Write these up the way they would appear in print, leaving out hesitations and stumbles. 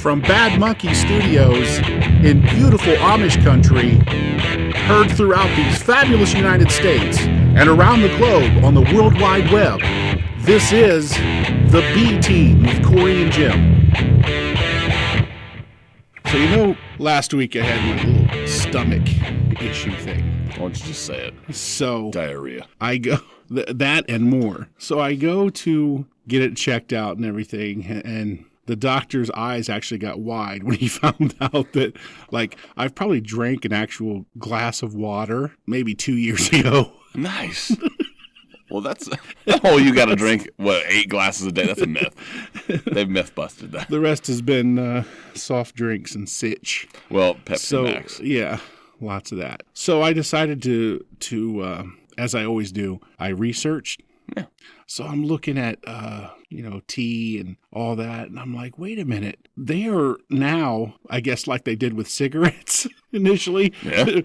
from Bad Monkey Studios in beautiful Amish country, heard throughout these fabulous United States and around the globe on the World Wide Web. This is the B Team with Cory and Jim. So last week I had my little stomach issue thing. Why don't you just say it? So diarrhea. I go that and more. So I go to get it checked out and everything, and the doctor's eyes actually got wide when he found out that, I've probably drank an actual glass of water maybe 2 years ago. Nice. Well, you got to drink, 8 glasses a day? That's a myth. They've myth busted that. The rest has been soft drinks and sitch. Well, Pepsi Max. Yeah, lots of that. So I decided to as I always do, I researched. Yeah. So I'm looking at, tea and all that, and I'm like, wait a minute. They are now, I guess like they did with cigarettes initially, yeah.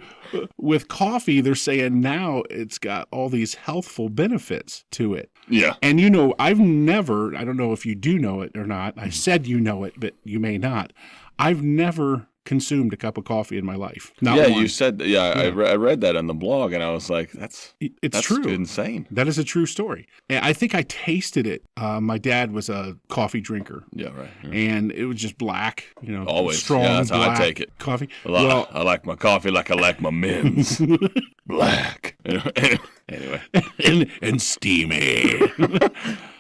With coffee, they're saying now it's got all these healthful benefits to it. Yeah. And I've never, I don't know if you do know it or not. I said you know it, but you may not. I've never consumed a cup of coffee in my life. Not yeah, one. You said, I read that on the blog, and I was like, that's true. Insane. That is a true story. And I think I tasted it. My dad was a coffee drinker. Yeah, right. Yeah. And it was just black, always strong, yeah, that's black how I take it. Coffee. Well, I like my coffee like I like my men's. Black. Anyway. and steamy.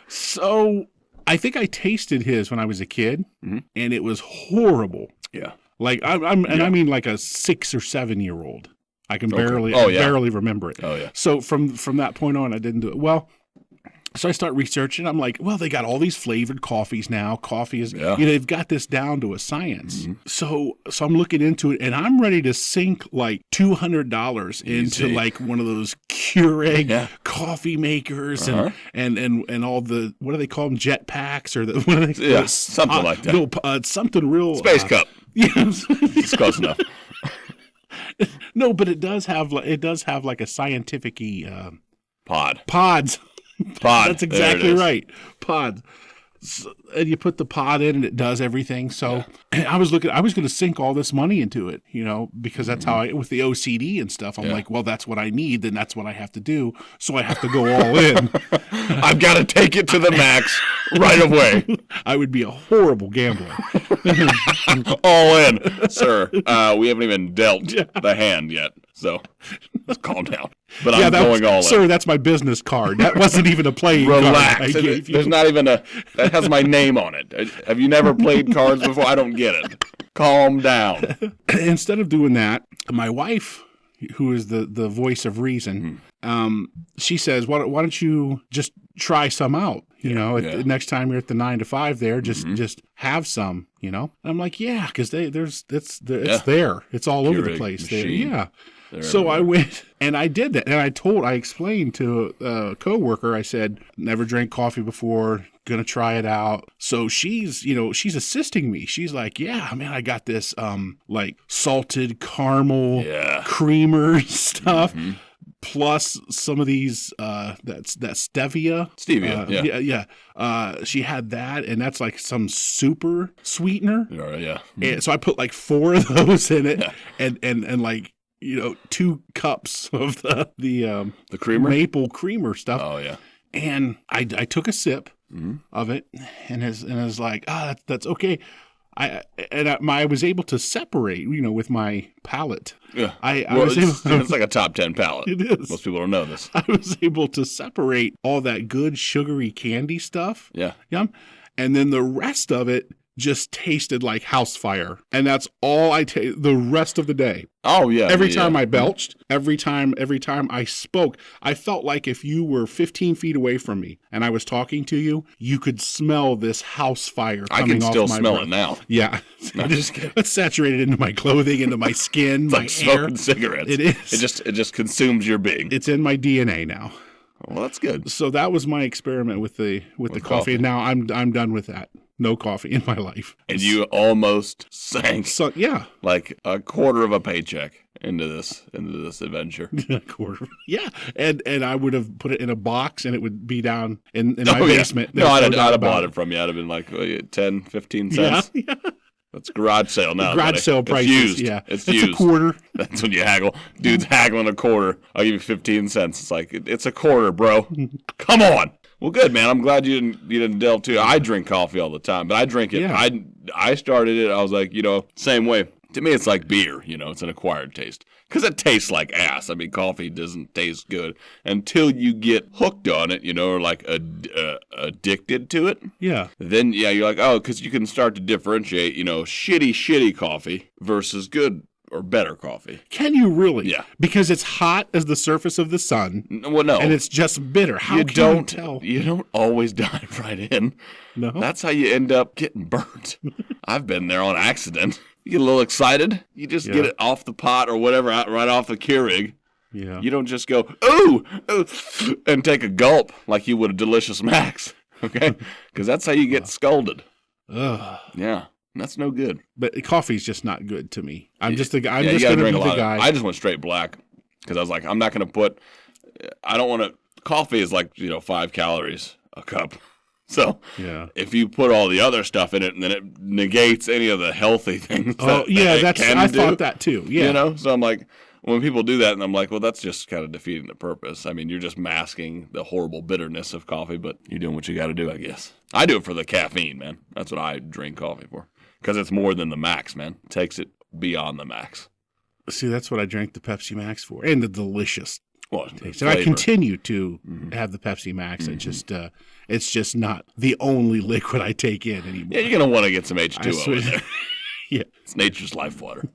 So I think I tasted his when I was a kid, and it was horrible. Yeah. I mean like a 6 or 7 year old. I can barely remember it. Oh yeah. So from that point on, I didn't do it. Well, so I start researching. I'm like, well, they got all these flavored coffees now. Coffee is, they've got this down to a science. Mm-hmm. So I'm looking into it, and I'm ready to sink like $200 into one of those Keurig coffee makers and all the, what do they call them, jet packs or something like that. No, something real space cup. Yes, it's close enough. No, but it does have like a scientific-y pods. Pod. That's exactly right. Pod. So, and you put the pod in, and it does everything. So I was going to sink all this money into it, because that's how with the OCD and stuff. I'm like, well, that's what I need. Then that's what I have to do. So I have to go all in. I've got to take it to the max right away. I would be a horrible gambler. All in, sir. We haven't even dealt the hand yet. So let's calm down. But I'm going all in. Sir, that's my business card. That wasn't even a playing Relax. card I gave you. There's not even that has my name on it. Have you never played cards before? I don't get it. Calm down. Instead of doing that, my wife, who is the voice of reason, she says, why don't you just try some out? Next time you're at the 9 to 5 there, just have some, I'm like, because it's there. It's all over the place there. Yeah. So I went and I did that. And I explained to a coworker, I said, never drank coffee before, gonna try it out. So she's assisting me. She's like, yeah, man, I got this salted caramel creamer stuff. Mm-hmm. Plus some of these, that's stevia. She had that, and that's like some super sweetener. Yeah. And so I put like 4 of those in it, and 2 cups of the creamer, maple creamer stuff. Oh yeah. And I took a sip of it, and it was like, that's okay. I was able to separate, with my palate. Yeah. It's like a top 10 palate. It is. Most people don't know this. I was able to separate all that good sugary candy stuff. Yeah. And then the rest of it just tasted like house fire. And that's all I taste the rest of the day. Oh, yeah. Every time I belched, every time I spoke, I felt like if you were 15 feet away from me and I was talking to you, you could smell this house fire coming off my breath. I can still smell it now. Yeah. It's saturated into my clothing, into my skin, it's my like hair. Smoking cigarettes. It is. It just consumes your being. It's in my DNA now. Well, that's good. So that was my experiment with the coffee. And now I'm done with that. No coffee in my life. And you almost sank like a quarter of a paycheck into this adventure. A quarter. Yeah. And I would have put it in a box and it would be down in my basement. No, I'd have bought it from you. I'd have been like 10, 15 cents. Yeah. That's garage sale now. Garage sale prices. It's used. Yeah, it's used. A quarter. That's when you haggle. Dude's haggling a quarter. I'll give you 15 cents. It's like it's a quarter, bro. Come on. Well, good, man. I'm glad you didn't delve too. I drink coffee all the time, but I drink it. Yeah. I started it. I was like, same way. To me, it's like beer. It's an acquired taste. Because it tastes like ass. I mean, coffee doesn't taste good until you get hooked on it, or like addicted to it. Yeah. Then, you're like, oh, because you can start to differentiate, shitty coffee versus good or better coffee. Can you really? Yeah. Because it's hot as the surface of the sun. Well, no. And it's just bitter. How can you tell? You don't always dive right in. No. That's how you end up getting burnt. I've been there on accident. You get a little excited. You just get it off the pot or whatever, right off the Keurig. Yeah. You don't just go, ooh, and take a gulp like you would a Delicious Max, okay? Because that's how you get scolded. Ugh. Yeah, that's no good. But coffee's just not good to me. I'm just the guy. I'm you just gotta going to drink be a the lot. guy. I just went straight black because I was like, I'm not going to put. I don't want to. Coffee is like 5 calories a cup. So if you put all the other stuff in it, and then it negates any of the healthy things. I thought that too. Yeah, So I'm like, when people do that, and I'm like, well, that's just kind of defeating the purpose. I mean, you're just masking the horrible bitterness of coffee, but you're doing what you got to do, I guess. I do it for the caffeine, man. That's what I drink coffee for, because it's more than the max, man. It takes it beyond the max. See, that's what I drank the Pepsi Max for, and the delicious. Well, and I continue to have the Pepsi Max. It's just not the only liquid I take in anymore. Yeah, you're gonna want to get some H2O in there. Yeah, it's nature's life water.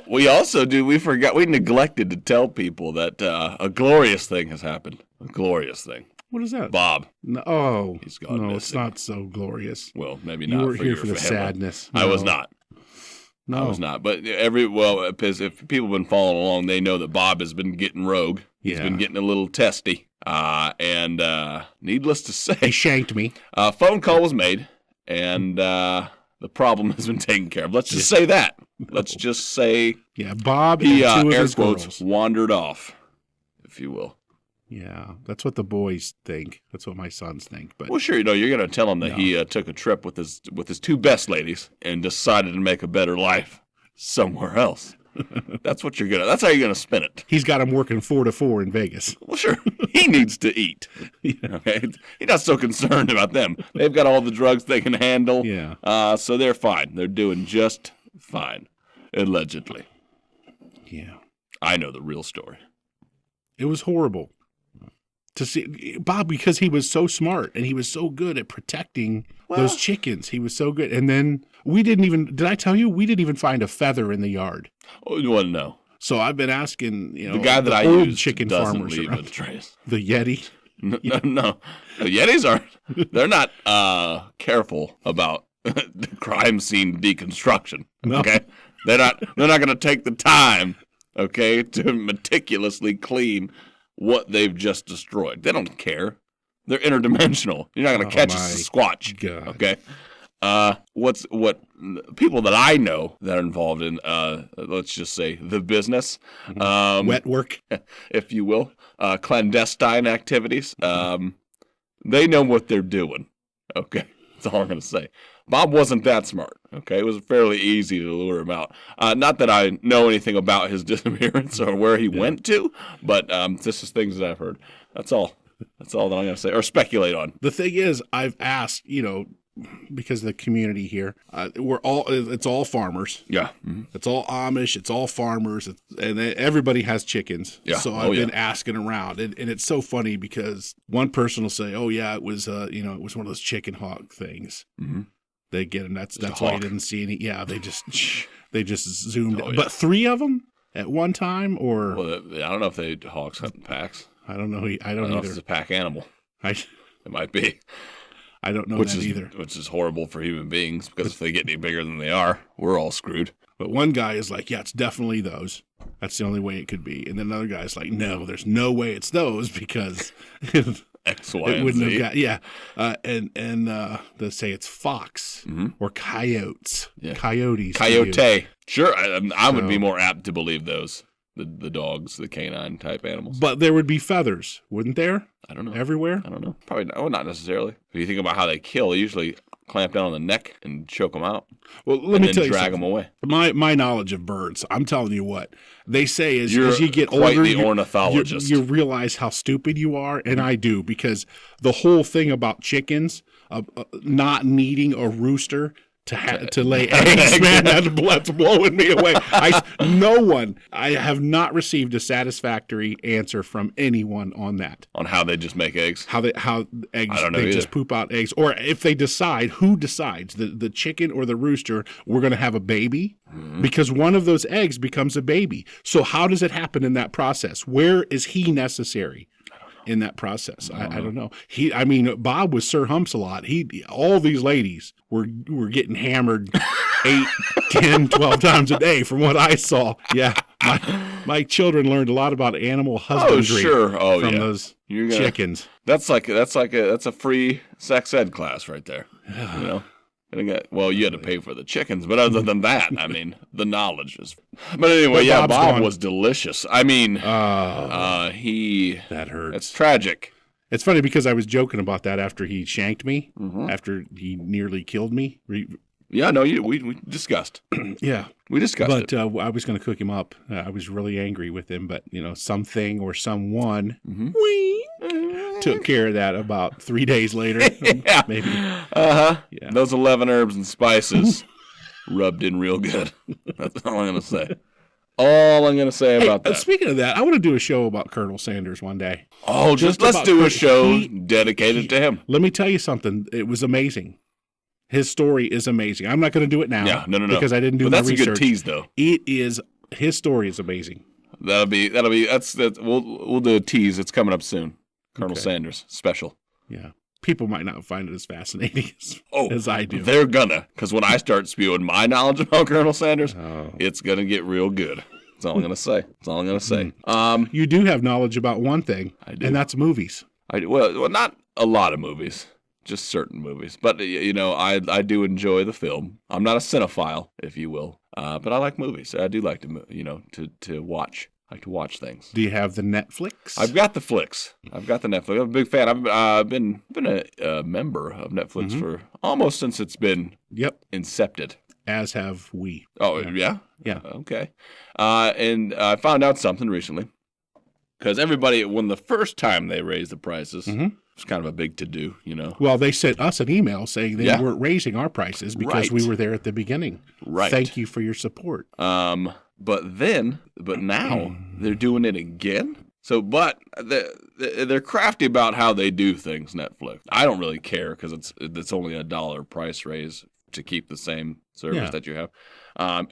We also we neglected to tell people that a glorious thing has happened. A glorious thing. What is that? Bob. No, he's gone missing. It's not so glorious. Well, maybe not. You were here for the sadness. I was not. No. I was not. But if people have been following along, they know that Bob has been getting rogue. He's been getting a little testy. And needless to say, he shanked me. A phone call was made, and the problem has been taken care of. Let's just say that. Let's just say, Bob. He and two of air his quotes girls wandered off, if you will. Yeah, that's what the boys think. That's what my sons think. But well, sure, you're going to tell him that he took a trip with his 2 best ladies and decided to make a better life somewhere else. That's what that's how you're going to spin it. He's got him working 4 to 4 in Vegas. Well, sure. He needs to eat. Okay? He's not so concerned about them. They've got all the drugs they can handle. Yeah. So they're fine. They're doing just fine, allegedly. Yeah. I know the real story. It was horrible to see Bob, because he was so smart and he was so good at protecting those chickens. He was so good. And then did I tell you, we didn't even find a feather in the yard. Oh, you want to know? So I've been asking, the guy that I old use chicken doesn't farmers leave around. a trace. The Yeti. No. The Yetis aren't. They're not careful about the crime scene deconstruction. No. Okay, they're not going to take the time. Okay, to meticulously clean what they've just destroyed. They don't care. They're interdimensional. You're not going to catch a Sasquatch. God. Okay. What people that I know that are involved in, let's just say the business, wet work, if you will, clandestine activities, they know what they're doing. Okay. That's all I'm going to say. Bob wasn't that smart, okay? It was fairly easy to lure him out. Not that I know anything about his disappearance or where he went to, but this is things that I've heard. That's all. That's all that I'm going to say, or speculate on. The thing is, I've asked, because of the community here, it's all farmers. Yeah. Mm-hmm. It's all Amish. It's all farmers. And everybody has chickens. Yeah. So I've been asking around. And it's so funny because one person will say, oh, yeah, it was it was one of those chicken hawk things. Mm-hmm. They get them. That's why you didn't see any. Yeah, they just zoomed. Yeah. But 3 of them at one time, or well, I don't know if they hawks hunt in packs. I don't know. I don't know either. if it's a pack animal. It might be. I don't know either. Which is horrible for human beings, because if they get any bigger than they are, we're all screwed. But one guy is like, yeah, it's definitely those. That's the only way it could be. And then another guy's like, no, there's no way it's those, because X, Y, it wouldn't and Z. have got, and they say it's fox or coyotes. Yeah. Coyotes. Coyote. Sure, I would be more apt to believe those. The dogs, the canine type animals. But there would be feathers, wouldn't there? I don't know. Everywhere? I don't know. Probably not, well, not necessarily. If you think about how they kill, they usually clamp down on the neck and choke them out. Well, let me tell you drag something. them away. My knowledge of birds, I'm telling you what, they say as you get quite older, the ornithologist. You realize how stupid you are, and I do, because the whole thing about chickens not needing a rooster to lay eggs, man, that's blowing me away. I have not received a satisfactory answer from anyone on that. On how they just make eggs? How eggs, I don't know they just poop out eggs. Or if they decide, who decides, the chicken or the rooster, we're going to have a baby? Mm-hmm. Because one of those eggs becomes a baby. So how does it happen in that process? Where is he necessary in that process? I don't know. Bob was Sir Humps a lot. All these ladies were getting hammered 8, 10, 12 times a day from what I saw. Yeah. My children learned a lot about animal husbandry from those chickens. That's a free sex ed class right there. You know? Well, you had to pay for the chickens, but other than that, I mean, the knowledge is. But anyway, Bob was delicious. I mean, that hurts. It's tragic. It's funny because I was joking about that after he shanked me, after he nearly killed me. Yeah, no, we discussed. Yeah, we discussed. But I was going to cook him up. I was really angry with him, but something or someone took care of that about 3 days later. Yeah. Maybe. Yeah. Those 11 herbs and spices rubbed in real good. That's all I'm going to say. All I'm going to say about that. Speaking of that, I want to do a show about Colonel Sanders one day. Oh, let's do a show dedicated to him. Let me tell you something. It was amazing. His story is amazing. I'm not going to do it now. Yeah, no. Because I didn't do my research. That's a good tease, though. His story is amazing. We'll do a tease. It's coming up soon. Colonel Sanders special. Yeah. People might not find it as fascinating as I do. They're gonna, because when I start spewing my knowledge about Colonel Sanders, it's gonna get real good. That's all I'm gonna say. You do have knowledge about one thing, and that's movies. I do. Well, not a lot of movies, just certain movies. But I do enjoy the film. I'm not a cinephile, if you will, but I like movies. I do like to watch. I like to watch things. Do you have the Netflix? I've got the flicks. I've got the Netflix. I'm a big fan. I've been a member of Netflix for almost since it's been incepted. As have we. Oh, yeah? Yeah. Okay. And I found out something recently. Because everybody, when the first time they raised the prices, it was kind of a big to-do, Well, they sent us an email saying they weren't raising our prices because we were there at the beginning. Right. Thank you for your support. But now they're doing it again. So, but they're crafty about how they do things. Netflix. I don't really care because it's only $1 price raise to keep the same service that you have.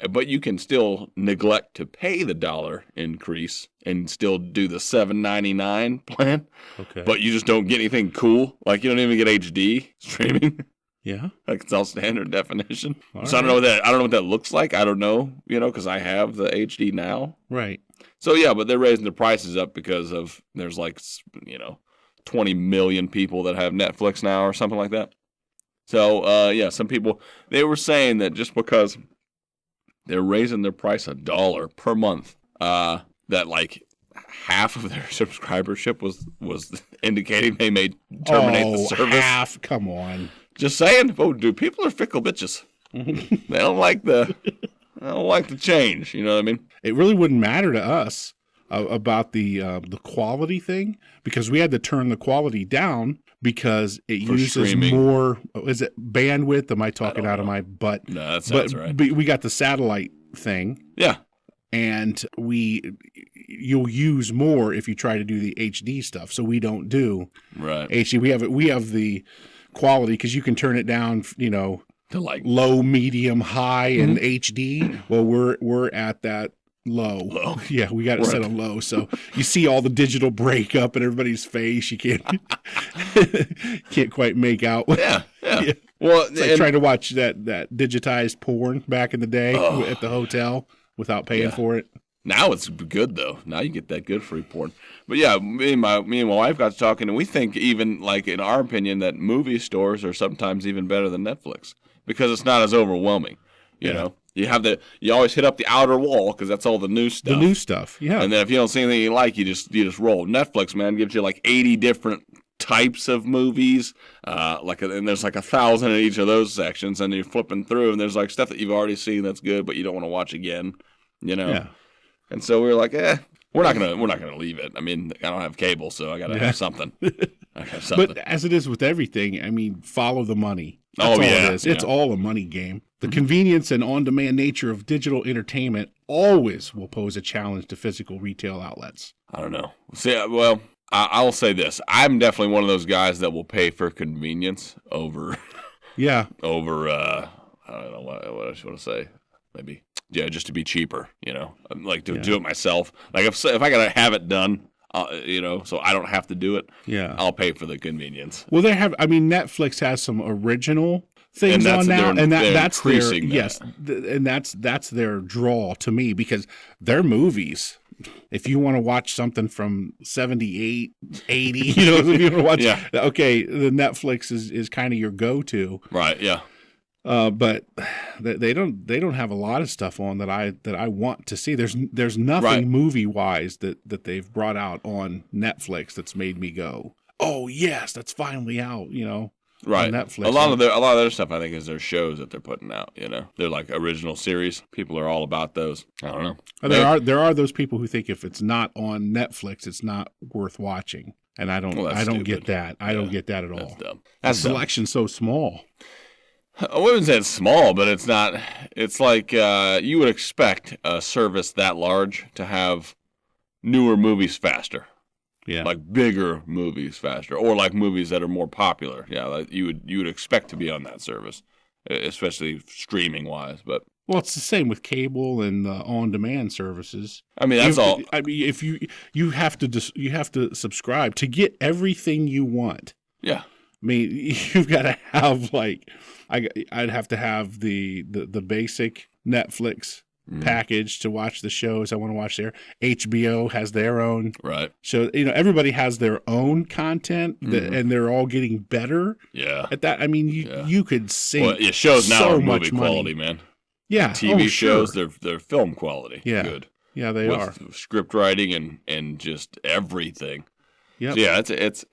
But you can still neglect to pay the $1 increase and still do the $7.99 plan. Okay. But you just don't get anything cool. Like you don't even get HD streaming. Yeah, like it's all standard definition. So I don't know what that looks like. I don't know, because I have the HD now. Right. So yeah, but they're raising the prices up because of there's 20 million people that have Netflix now or something like that. So some people they were saying that just because they're raising their price $1 per month, that half of their subscribership was indicating they may terminate the service. Half? Come on. Just saying. Oh, dude, people are fickle bitches. They don't like the change. You know what I mean? It really wouldn't matter to us about the quality thing because we had to turn the quality down because it uses more. Is it bandwidth? Am I talking out of my butt? No, that sounds right. But we got the satellite thing. Yeah. And you'll use more if you try to do the HD stuff. So we don't do HD. We have the quality because you can turn it down, to low, medium, high, and HD. Well, we're at that low. Yeah, we got it set on low. So you see all the digital breakup in everybody's face. You can't quite make out. Yeah. Well, it's like trying to watch that digitized porn back in the day at the hotel without paying for it. Now it's good though. Now you get that good free porn. But yeah, me and my wife got to talking, and we think even in our opinion that movie stores are sometimes even better than Netflix because it's not as overwhelming. You know, you always hit up the outer wall because that's all the new stuff. The new stuff, yeah. And then if you don't see anything you like, you just roll. Netflix, man, gives you 80 different types of movies, and there's like 1,000 in each of those sections, and you're flipping through, and there's like stuff that you've already seen that's good, but you don't want to watch again, you know. Yeah. And so we were like, we're not gonna leave it. I mean, I don't have cable, so I gotta have something. But as it is with everything, I mean, follow the money. That's all it is. It's all a money game. The convenience and on-demand nature of digital entertainment always will pose a challenge to physical retail outlets. I don't know. See, well, I'll say this: I'm definitely one of those guys that will pay for convenience over. I don't know what I want to say. Maybe. Yeah, just to be cheaper, you know, like to do it myself. Like if I gotta have it done, you know, so I don't have to do it. Yeah, I'll pay for the convenience. Well, Netflix has some original things on now, and that's their and that's their draw to me, because their movies. If you want to watch something from 78, 80, you know, if you want to watch, okay, the Netflix is kind of your go-to, right? Yeah. But they don't have a lot of stuff on that I want to see. There's nothing movie wise that they've brought out on Netflix that's made me go, oh yes, that's finally out. You know, right? On Netflix. A lot of their stuff, I think, is their shows that they're putting out. You know, they're like original series. People are all about those. I don't know. There are those people who think if it's not on Netflix, it's not worth watching, and I don't get that. I don't get that at all. That's dumb. The selection's so small. I wouldn't say it's small, but it's not. It's like you would expect a service that large to have newer movies faster. Yeah, like bigger movies faster, or like movies that are more popular. Yeah, like you would expect to be on that service, especially streaming wise. But well, it's the same with cable and on-demand services. I mean, that's all. I mean, if you have to subscribe to get everything you want. Yeah. I mean, you've got to have I'd have to have the basic Netflix package to watch the shows I want to watch there. HBO has their own. Right. So, you know, everybody has their own content and they're all getting better. Yeah. At that. I mean, you could sink shows now so are much movie quality, man. Yeah. TV shows, they're film quality. Yeah. Good. Yeah, they are. Script writing and just everything. Yep. So yeah,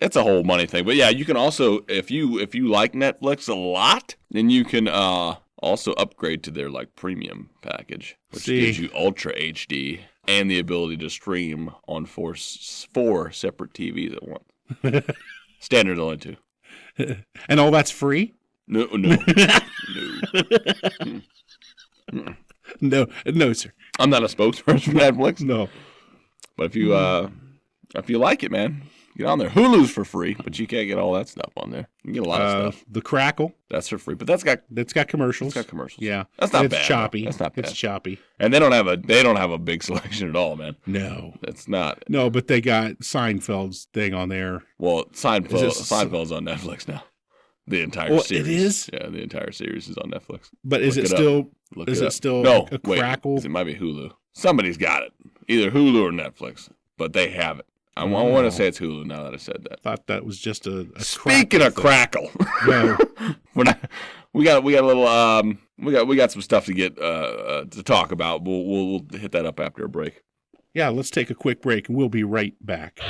it's a whole money thing. But yeah, you can also, if you like Netflix a lot, then you can also upgrade to their like premium package, which gives you Ultra HD and the ability to stream on four separate TVs at once. Standard's only 2. And all that's free? No. No, sir. I'm not a spokesperson for Netflix. No. But if you like it, man, get on there. Hulu's for free, but you can't get all that stuff on there. You can get a lot of stuff. The Crackle. That's for free, but that's got commercials. It's got commercials. Yeah. That's not bad. It's choppy. That's not bad. It's choppy. And they don't have a big selection at all, man. No. It's not. No, but they got Seinfeld's thing on there. Well, Seinfeld's on Netflix now. The entire series. It is? Yeah, the entire series is on Netflix. But is it still no, a Crackle? It might be Hulu. Somebody's got it. Either Hulu or Netflix. But they have it. I want to say it's Hulu now that I said that. Thought that was just a Speaking of Crackle. No. we got a little we got some stuff to get to talk about. We'll hit that up after a break. Yeah, let's take a quick break and we'll be right back.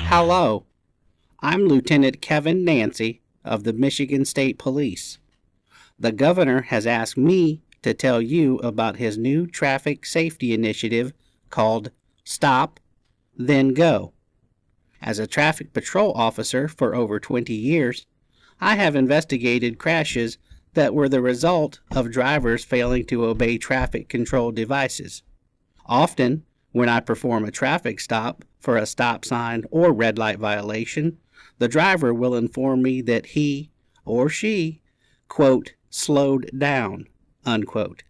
Hello. I'm Lieutenant Kevin Nancy of the Michigan State Police. The governor has asked me to tell you about his new traffic safety initiative called Stop, Then Go. As a traffic patrol officer for over 20 years, I have investigated crashes that were the result of drivers failing to obey traffic control devices. Often, when I perform a traffic stop for a stop sign or red light violation, the driver will inform me that he or she, quote, slowed down, unquote.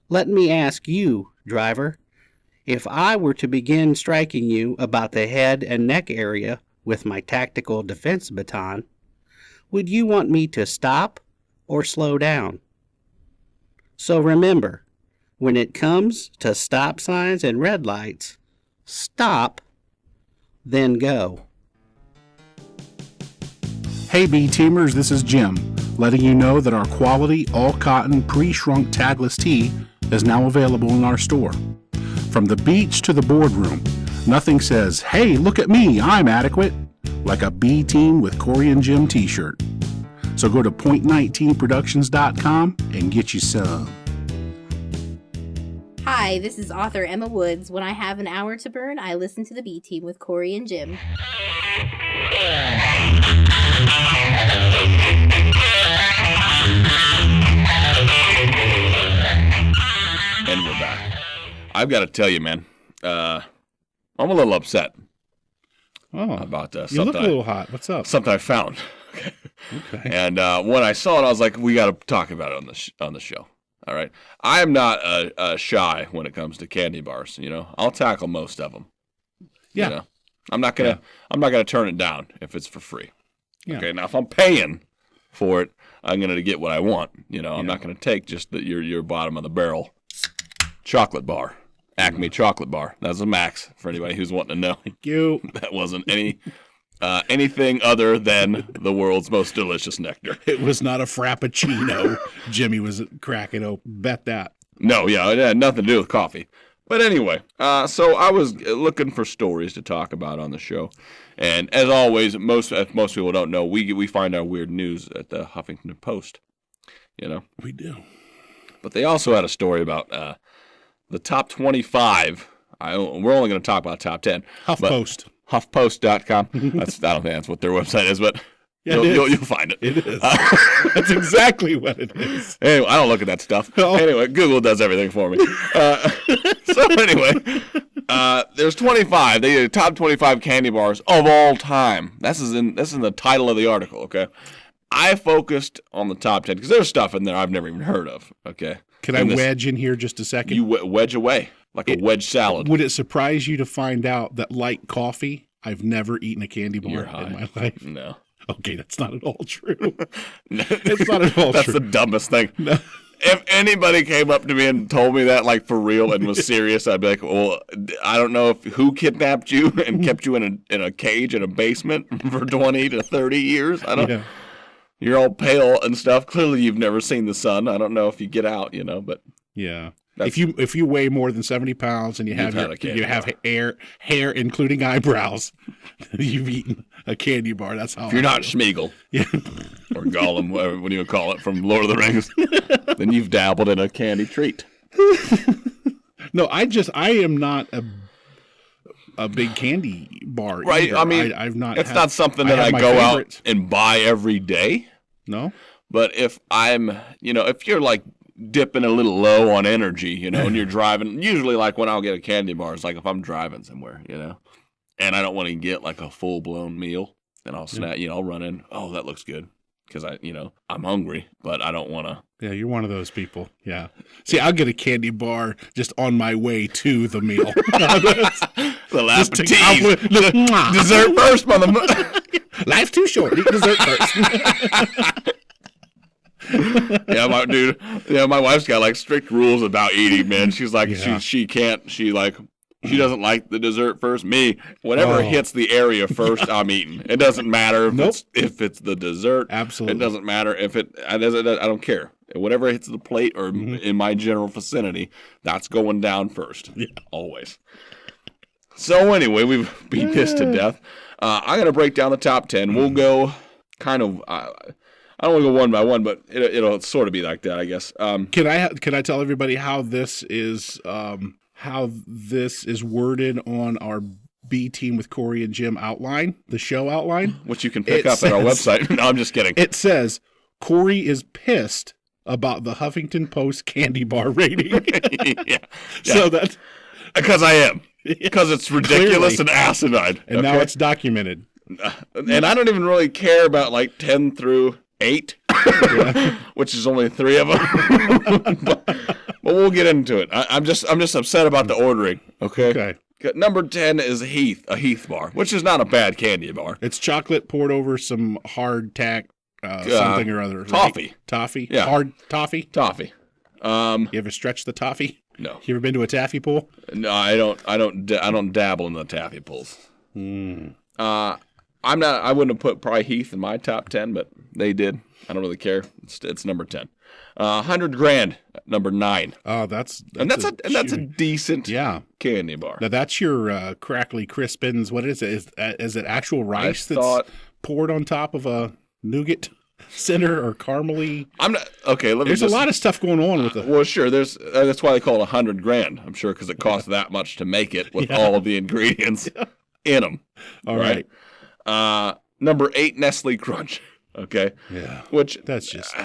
Let me ask you, driver, if I were to begin striking you about the head and neck area with my tactical defense baton, would you want me to stop or slow down? So remember, when it comes to stop signs and red lights, stop, then go. Hey B-Teamers, this is Jim. letting you know that our quality, all-cotton, pre-shrunk tagless tee is now available in our store. From the beach to the boardroom, nothing says, "Hey, look at me, I'm adequate," like a B Team with Cory and Jim t-shirt. So go to point19productions.com and get you some. Hi, this is author Emma Woods. When I have an hour to burn, I listen to the B Team with Cory and Jim. And we're back. I've got to tell you, man, I'm a little upset. Oh, about you look a little hot. What's up? Something I found. Okay. And when I saw it, I was like, we got to talk about it on the show. All right. I am not shy when it comes to candy bars. You know, I'll tackle most of them. Yeah. You know? I'm not gonna turn it down if it's for free. Yeah. Okay. Now, if I'm paying for it, I'm gonna get what I want. You know, I'm not gonna take just your bottom of the barrel chocolate bar. Acme chocolate bar. That's a max for anybody who's wanting to know. Thank you. That wasn't anything other than the world's most delicious nectar. It was not a frappuccino. Jimmy was cracking open. Bet that. No, yeah, it had nothing to do with coffee. But anyway, so I was looking for stories to talk about on the show. And as always, most people don't know, we find our weird news at the Huffington Post. You know? We do. But they also had a story about the top 25. We're only going to talk about top 10. HuffPost. HuffPost.com. I don't think that's what their website is, but yeah, you'll find it. It is. That's exactly what it is. Anyway, I don't look at that stuff. Oh. Anyway, Google does everything for me. So anyway, there's 25. They did top 25 candy bars of all time. This is in the title of the article. Okay, I focused on the top 10 because there's stuff in there I've never even heard of. Okay, can I wedge in here just a second? You wedge away. Like a wedge salad. Would it surprise you to find out that, like coffee, I've never eaten a candy bar in my life? No. Okay, that's not at all true. It's not at all That's true. the dumbest thing. No. If anybody came up to me and told me that, like, for real and was serious, I'd be like, well, I don't know who kidnapped you and kept you in a cage in a basement for 20 to 30 years. I don't. Yeah. You're all pale and stuff. Clearly, you've never seen the sun. I don't know if you get out, but yeah. If you weigh more than 70 pounds and you have hair including eyebrows, you've eaten a candy bar. That's how. If you're not Schmeagol, or Gollum, what do you call it from Lord of the Rings, then you've dabbled in a candy treat. No, I am not a big candy bar. Right? Either. I mean, I've not. It's not something that I go out and buy every day. No, but if I'm, if you're like dipping a little low on energy, and you're driving, usually like when I'll get a candy bar, it's like if I'm driving somewhere, and I don't want to get like a full blown meal, then I'll snack, I'll run in. Oh, that looks good. Because I'm hungry, but I don't want to. Yeah, you're one of those people. Yeah. See, I'll get a candy bar just on my way to the meal. The aperitif. Dessert first, mother. Life's too short. Eat dessert first. Yeah, my wife's got like strict rules about eating, man. She's like, she doesn't like the dessert first. Me, whatever hits the area first, I'm eating. It doesn't matter if it's the dessert. Absolutely. It doesn't matter if I don't care. Whatever hits the plate or in my general vicinity, that's going down first. Yeah. Always. So anyway, we've beat this to death. I'm going to break down the top 10. We'll go kind of... I don't want to go one by one, but it'll sort of be like that, I guess. Can I tell everybody how this is worded on our B Team with Cory and Jim outline, the show outline, which you can pick up at our website? No, I'm just kidding. It says Cory is pissed about the Huffington Post candy bar rating. Yeah. So that because I am because it's ridiculous and asinine, and now it's documented. And I don't even really care about like 10 through 8, which is only 3 of them. but we'll get into it. I'm just upset about the ordering. Okay. Number 10 is a Heath bar, which is not a bad candy bar. It's chocolate poured over some hard tack, something or other. Toffee. Right? Toffee. Yeah. Hard toffee. Toffee. You ever stretch the toffee? No. You ever been to a taffy pull? No, I don't dabble in the taffy pulls. I wouldn't have put probably Heath in my top 10, but they did. I don't really care. It's number 10. 100 grand, number 9. Oh, that's a decent candy bar. Now that's your crackly crispins. What is it? Is it actual rice that's poured on top of a nougat center or caramely? I'm not okay. There's a lot of stuff going on with it. Well, sure. That's why they call it 100 grand. I'm sure because it costs that much to make it with all of the ingredients in them. All right. Number 8, Nestle Crunch. Okay. Yeah. Which that's just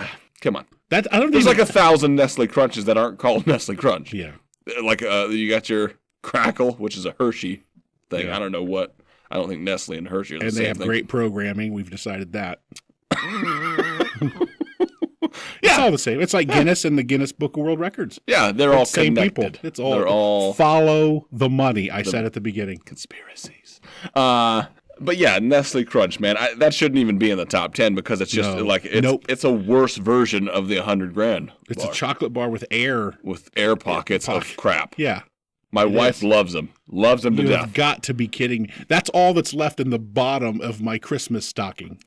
come on. I don't. There's like 1,000 Nestle Crunches that aren't called Nestle Crunch. Yeah. Like you got your Crackle, which is a Hershey thing. Yeah. I don't know what. I don't think Nestle and Hershey are the and same they have thing. great programming. We've decided that. It's all the same. It's like Guinness and the Guinness Book of World Records. Yeah, they're all same connected. people. They're all follow the money. I said at the beginning. Conspiracies. But yeah, Nestle Crunch, man, that shouldn't even be in the top 10 because it's just it's a worse version of the 100 grand. It's bar. a chocolate bar with air pockets of crap. Yeah. My wife loves them to death. You've got to be kidding. That's all that's left in the bottom of my Christmas stocking.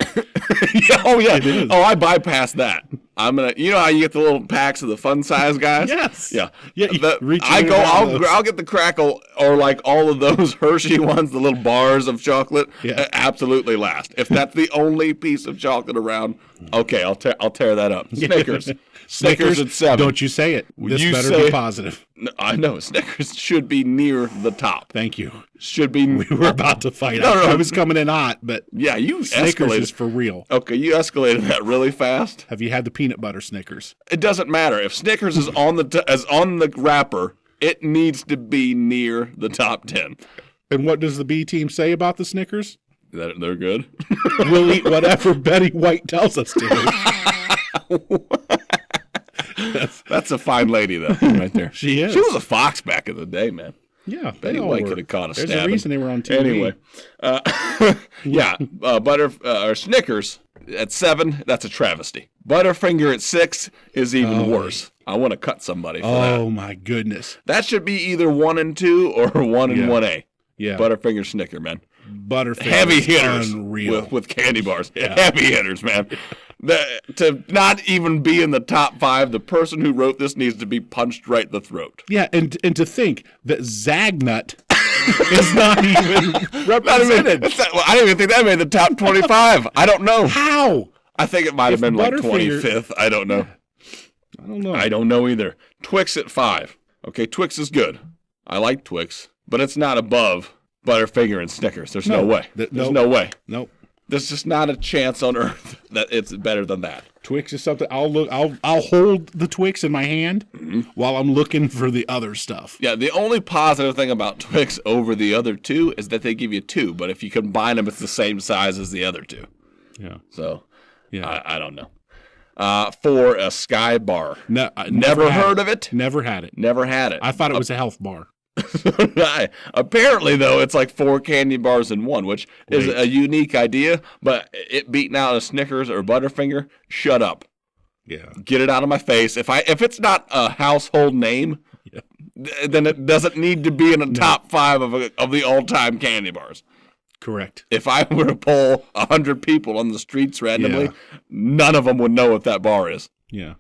Oh, yeah. Oh, I bypassed that. I'm going to, you know how you get the little packs of the fun size guys? Yes. Yeah. I'll get the Crackle or like all of those Hershey ones, the little bars of chocolate. Yeah. Absolutely last. If that's the only piece of chocolate around, okay, I'll tear that up. Snickers. Snickers at 7. Don't you say it. This better be positive. No, I know. Snickers should be near the top. Thank you. Should be. We were about to fight. No. I was coming in hot, but yeah, you Snickers escalated. Is for real. Okay, you escalated that really fast. Have you had the peanut butter Snickers? It doesn't matter. If Snickers is on the wrapper, it needs to be near the top 10. And what does the B team say about the Snickers? That they're good. We'll eat whatever Betty White tells us to. That's a fine lady, though, right there. She is. She was a fox back in the day, man. Yeah, Betty White could have caught a stab. There's a reason they were on TV. Anyway, Snickers at 7. That's a travesty. Butterfinger at 6 is even worse. I want to cut somebody for that. Oh my goodness. That should be either 1 and 2 or 1 and 1A. Yeah. Butterfinger Snicker, man. Butterfinger. Heavy hitters unreal. with candy bars. Yeah. Heavy hitters, man. To not even be in the top 5, the person who wrote this needs to be punched right in the throat. Yeah, and to think that Zagnut is not even represented. I don't even think that made the top 25. I don't know. How? I think it might have been like 25th. I don't know. I don't know. I don't know either. Twix at 5. Okay, Twix is good. I like Twix, but it's not above Butterfinger and Snickers. There's no way. There's no way. Nope. There's just not a chance on earth that it's better than that. Twix is something I'll hold the Twix in my hand while I'm looking for the other stuff. Yeah, the only positive thing about Twix over the other 2 is that they give you 2, but if you combine them, it's the same size as the other 2. Yeah. So, yeah, I don't know. For a Sky Bar. No, never heard of it? Never had it. Never had it. I thought it was a health bar. Apparently, though, it's like 4 candy bars in one, which is a unique idea, but it beating out a Snickers or Butterfinger, shut up. Yeah. Get it out of my face. If it's not a household name, then it doesn't need to be in the top 5 of the all-time candy bars. Correct. If I were to poll 100 people on the streets randomly, none of them would know what that bar is. Yeah.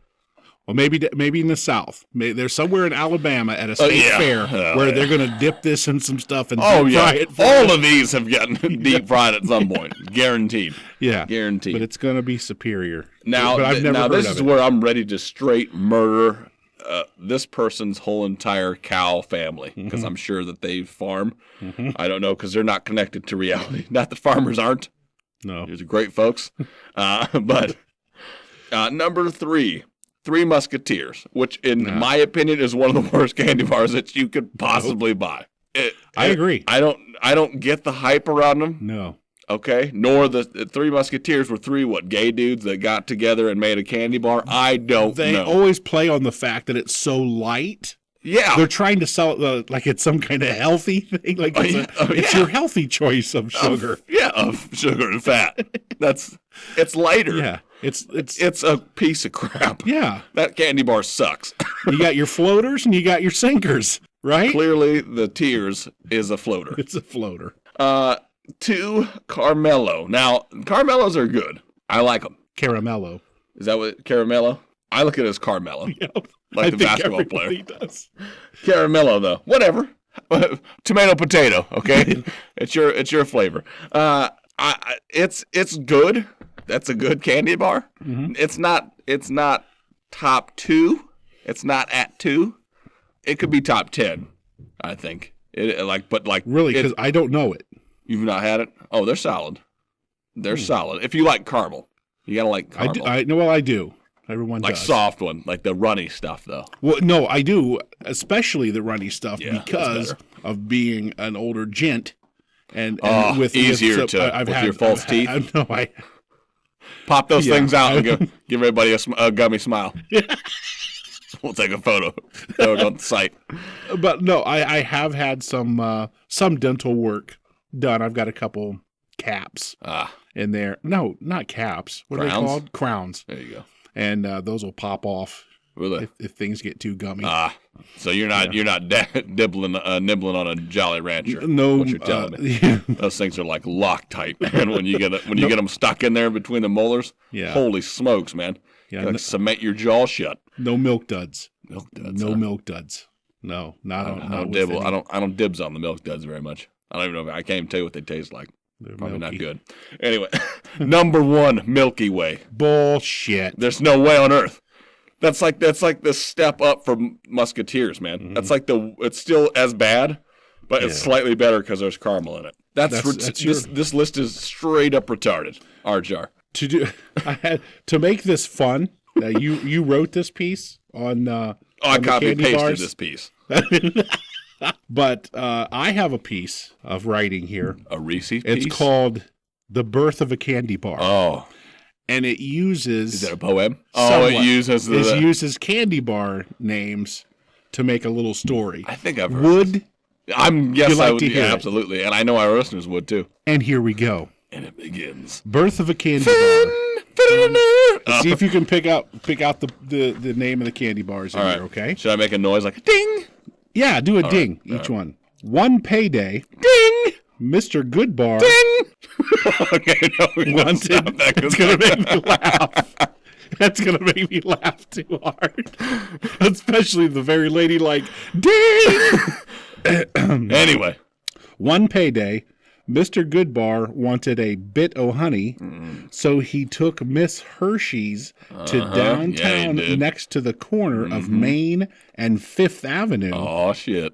Well, maybe in the South. There's somewhere in Alabama at a state fair where they're going to dip this in some stuff and deep fry it. All of these have gotten deep fried at some point. Guaranteed. Yeah. Guaranteed. But it's going to be superior. Now, but I've never heard this of is it. where I'm ready to straight murder this person's whole entire cow family because I'm sure that they farm. I don't know because they're not connected to reality. Not that farmers aren't. No. These are great folks. But number 3. 3 Musketeers, which in my opinion is one of the worst candy bars that you could possibly buy. I agree. I don't get the hype around them. No. Okay, nor the 3 Musketeers were 3 gay dudes that got together and made a candy bar. I don't know. They always play on the fact that it's so light. Yeah. They're trying to sell it like it's some kind of healthy thing. Like it's your healthy choice of sugar. Of sugar and fat. It's lighter. Yeah. It's a piece of crap. Yeah. That candy bar sucks. You got your floaters and you got your sinkers, right? Clearly the Tears is a floater. It's a floater. 2 Carmelo. Now, Carmelos are good. I like them. Caramello. Is that what Caramello? I look at it as Carmelo. Yep. Like I the basketball think player. does. Caramello, though. Whatever. Tomato, potato, okay? It's your flavor. It's good. That's a good candy bar. Mm-hmm. It's not top 2. It's not at 2. It could be top 10, I think. Really, because I don't know it. You've not had it? Oh, they're solid. They're solid. If you like caramel, you gotta like caramel. I do. Everyone like does. soft one, like the runny stuff, though. Well, no, I do, especially the runny stuff Yeah, because of being an older gent, and with easier with your false teeth. Pop those things out and give everybody a gummy smile. We'll take a photo. Throw it on the site. But no, I have had some dental work done. I've got a couple caps in there. No, not caps. What are they called? Crowns. There you go. And those will pop off really if things get too gummy. So you're not nibbling on a Jolly Rancher. No, what you're telling me. Those things are like Loctite, man. When you get them stuck in there between the molars, holy smokes, man! Yeah, you gotta cement your jaw shut. No milk duds. Milk duds. No milk duds. No, not I don't dibs on the milk duds very much. I don't even know. I can't even tell you what they taste like. They're probably milky. Not good. Anyway, number 1, Milky Way. Bullshit. There's no way on earth. That's like the step up from Musketeers, man. Mm-hmm. That's like it's still as bad, but it's slightly better because there's caramel in it. This list is straight up retarded. RJR. I had to make this fun. You wrote this piece on. I copy and pasted this piece. But I have a piece of writing here. A Reese's piece? It's called "The Birth of a Candy Bar." Oh. And it uses... Is that a poem? Somewhat. It uses candy bar names to make a little story. I think I've heard I would. To hear absolutely. And I know our listeners would, too. And here we go. And it begins. Birth of a Candy Bar. See if you can pick out the name of the candy bars in here, okay? Should I make a noise like ding? Yeah, do a ding, each one. One payday. Ding! Mr. Goodbar. Ding! Okay, no, wanted. It's going to make me laugh. That's going to make me laugh too hard. Especially the very ladylike ding! Anyway. One payday. Mr. Goodbar wanted a bit o' honey, so he took Miss Hershey's to downtown next to the corner of Main and Fifth Avenue. Oh, shit.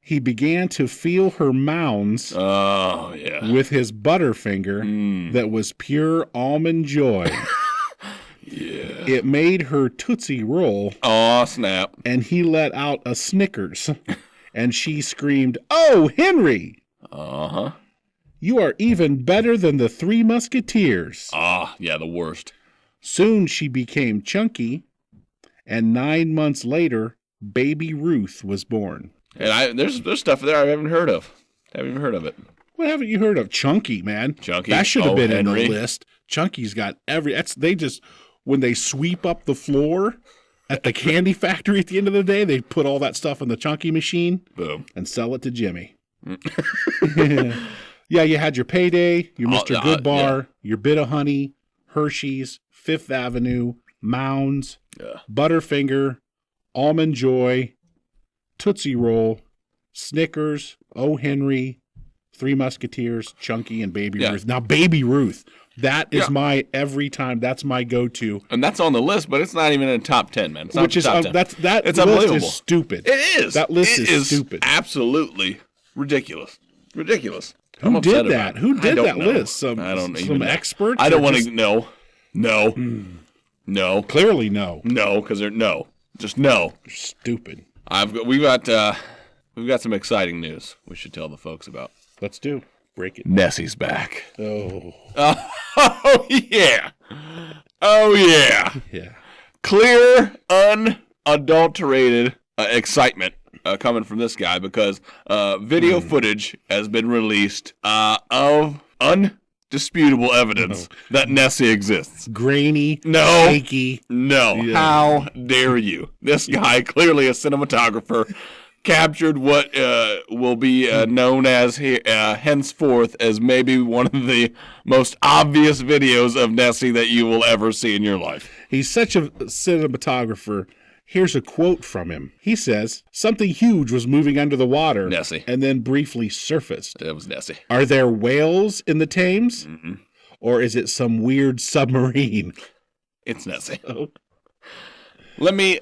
He began to feel her mounds with his butterfinger that was pure almond joy. Yeah. It made her Tootsie Roll. Oh, snap. And he let out a Snickers, and she screamed, "Oh, Henry! Uh-huh. You are even better than the Three Musketeers." Yeah, the worst. Soon she became chunky, and 9 months later, baby Ruth was born. And there's stuff there I haven't heard of. Haven't even heard of it. What haven't you heard of? Chunky, man. Chunky. That should have been Henry. in the list. Chunky's got when they sweep up the floor at the candy factory at the end of the day, they put all that stuff in the Chunky machine. Boom. And sell it to Jimmy. Yeah, you had your payday, your Mr. Goodbar, your bit of honey, Hershey's, Fifth Avenue, Mounds, Butterfinger, Almond Joy, Tootsie Roll, Snickers, O. Henry, Three Musketeers, Chunky, and Baby Ruth. Now, Baby Ruth, that is my every time. That's my go-to. And that's on the list, but it's not even in the top 10, man. It's not Which is top 10. That it's list unbelievable. Is stupid. It is. That list is stupid. Absolutely ridiculous. Ridiculous. Who did that? Who did that know. list? I don't even some know. experts? I don't want to know. No. Clearly no. No, because they're no. Just no. They're stupid. We've got some exciting news we should tell the folks about. Let's do. Break it. Nessie's back. Oh. Oh yeah. Oh yeah. Yeah. Clear, unadulterated excitement coming from this guy because video footage has been released of undisputable evidence that Nessie exists. Grainy. No. Shaky. No. Yeah. How dare you? This guy, clearly a cinematographer, captured what will be known as henceforth as maybe one of the most obvious videos of Nessie that you will ever see in your life. He's such a cinematographer. Here's a quote from him. He says, "Something huge was moving under the water, Nessie. and then briefly surfaced. That was Nessie. Are there whales in the Thames? Mm-hmm. Or is it some weird submarine?" It's Nessie. Oh. Let me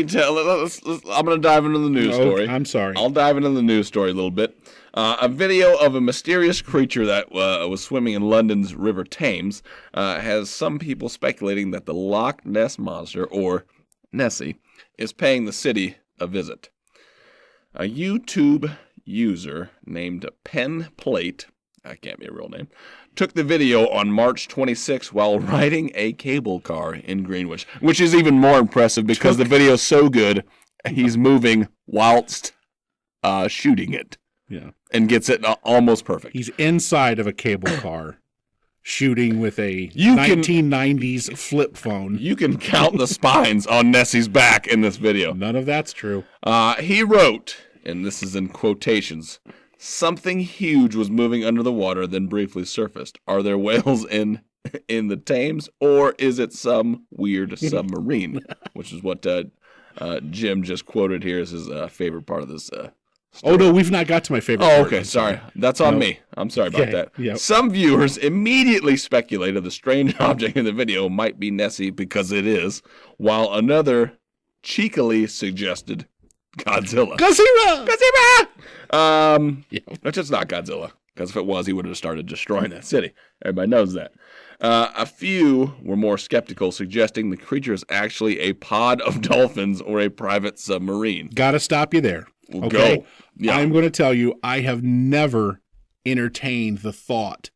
tell. I'm going to dive into the news story. I'm sorry. I'll dive into the news story a little bit. A video of a mysterious creature that was swimming in London's River Thames has some people speculating that the Loch Ness monster, or Nessie, is paying the city a visit. A YouTube user named Pen Plate, that can't be a real name, took the video on March 26 while riding a cable car in Greenwich, which is even more impressive because the video is so good, he's moving whilst shooting it. Yeah. And gets it almost perfect. He's inside of a cable car shooting with a 1990s flip phone. You can count the spines on Nessie's back in this video. None of that's true. He wrote, and this is in quotations, "Something huge was moving under the water, then briefly surfaced. Are there whales in the Thames, or is it some weird submarine?" Which is what Jim just quoted here as his favorite part of this story. Oh, no, we've not got to my favorite part. Okay, sorry. That's on me. I'm sorry about that. Yep. Some viewers immediately speculated the strange object in the video might be Nessie because it is, while another cheekily suggested Godzilla. Godzilla! Which it's not Godzilla, because if it was, he would have started destroying that city. Everybody knows that. A few were more skeptical, suggesting the creature is actually a pod of dolphins or a private submarine. Gotta stop you there. We'll okay? go. Yeah. I'm going to tell you, I have never entertained the thought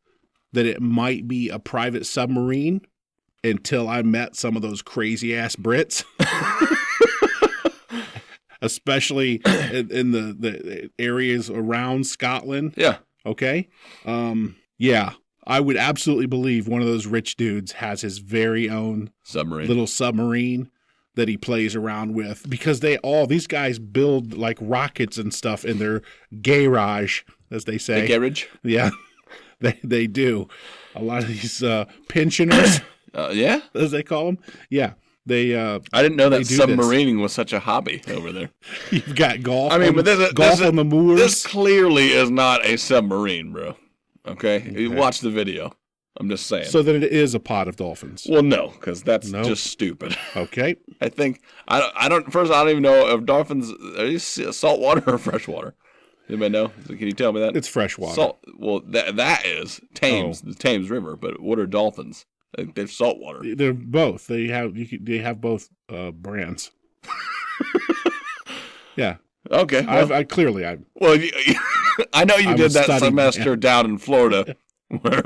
that it might be a private submarine until I met some of those crazy-ass Brits. Especially in the areas around Scotland. Yeah. Okay? Yeah. I would absolutely believe one of those rich dudes has his very own little submarine that he plays around with, because these guys build like rockets and stuff in their garage, as they say. The garage? Yeah, they do. A lot of these pensioners, yeah, as they call them. Yeah, they. I didn't know that submarining was such a hobby over there. You've got golf. I mean, but golf on the moors. This clearly is not a submarine, bro. Okay, you watch the video. I'm just saying. So that it is a pod of dolphins. Well, no, because that's just stupid. Okay. I think I don't even know if dolphins are these saltwater or freshwater. Anybody know? Can you tell me that? It's freshwater. Well, that is Thames, the Thames River. But what are dolphins? They're saltwater. They're both. They have both brands. Yeah. Okay. Well, Well, I know you did that semester down in Florida. where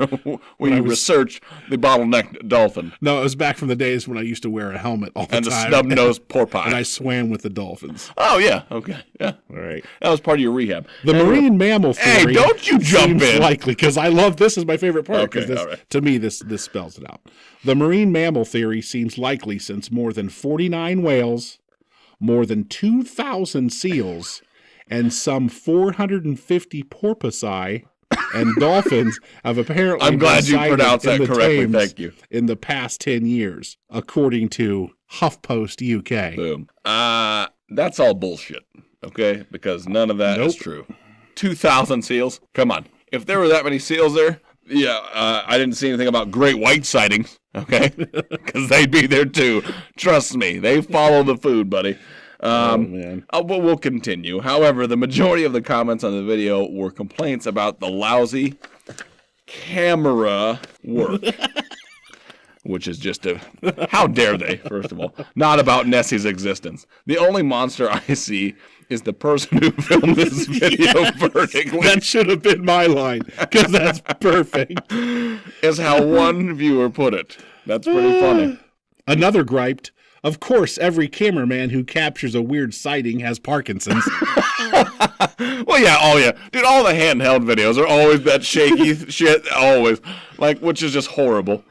you researched the bottleneck dolphin. No, it was back from the days when I used to wear a helmet all the time. And the snub-nosed porpoise. And I swam with the dolphins. Oh, yeah. Okay. Yeah. All right. That was part of your rehab. The marine mammal theory. Hey, don't you jump in. Likely, because I love this is my favorite part. Okay, all right. To me, this spells it out. The marine mammal theory seems likely since more than 49 whales, more than 2,000 seals, and some 450 porpoisei and dolphins have apparently I'm glad you pronounced that correctly. Thames Thank you. In the past 10 years, according to HuffPost UK. Boom. That's all bullshit, okay? Because none of that is true. 2,000 seals? Come on. If there were that many seals there, I didn't see anything about great white sightings, okay? Because they'd be there too. Trust me. They follow the food, buddy. Man. But we'll continue. However, the majority of the comments on the video were complaints about the lousy camera work. Which is just how dare they, first of all. Not about Nessie's existence. The only monster I see is the person who filmed this video vertically. That should have been my line, because that's perfect. Is how one viewer put it. That's pretty funny. Another griped, of course, every cameraman who captures a weird sighting has Parkinson's. Well, yeah, dude. All the handheld videos are always that shaky shit, always, which is just horrible.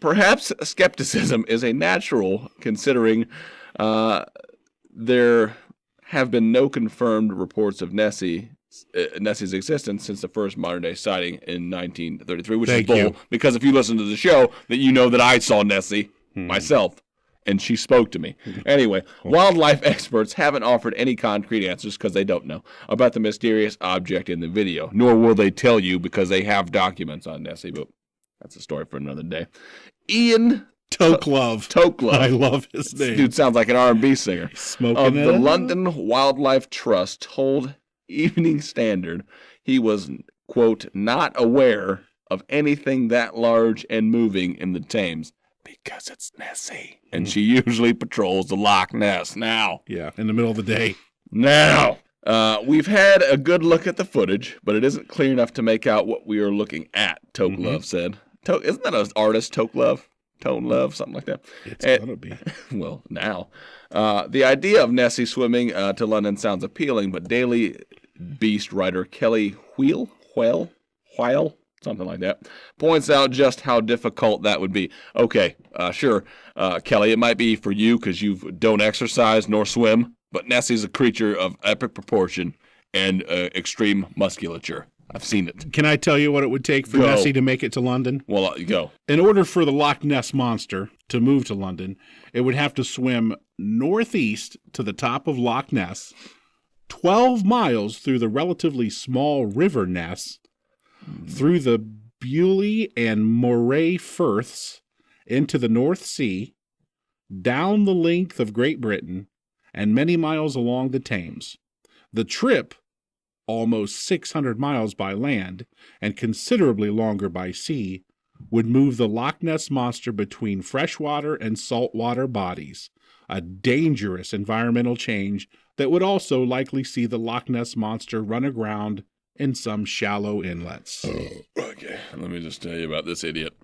Perhaps skepticism is a natural, considering there have been no confirmed reports of Nessie's existence since the first modern-day sighting in 1933, which is bull, because if you listen to the show, that you know that I saw Nessie myself, and she spoke to me. Anyway, wildlife experts haven't offered any concrete answers because they don't know about the mysterious object in the video, nor will they tell you because they have documents on Nessie, but that's a story for another day. Ian Toklove. I love his name. This dude sounds like an R&B singer. Smoking of it the up. London Wildlife Trust told Evening Standard he was, quote, not aware of anything that large and moving in the Thames because it's Nessie. And she usually patrols the Loch Ness. Now. Yeah, in the middle of the day. Now. We've had a good look at the footage, but it isn't clear enough to make out what we are looking at, Toklove said. Isn't that an artist, Toklove? Tone Love, something like that. It's gonna be. Well, now. The idea of Nessie swimming to London sounds appealing, but Daily Beast writer Kelly Whale, something like that, points out just how difficult that would be. Okay, sure, Kelly, it might be for you because you don't exercise nor swim, but Nessie's a creature of epic proportion and extreme musculature. I've seen it. Can I tell you what it would take for Nessie to make it to London? Well, go. In order for the Loch Ness Monster to move to London, it would have to swim northeast to the top of Loch Ness, 12 miles through the relatively small river Ness, through the Bewley and Moray Firths into the North Sea, down the length of Great Britain, and many miles along the Thames. The trip, almost 600 miles by land and considerably longer by sea, would move the Loch Ness Monster between freshwater and saltwater bodies, a dangerous environmental change that would also likely see the Loch Ness Monster run aground in some shallow inlets. Okay, let me just tell you about this idiot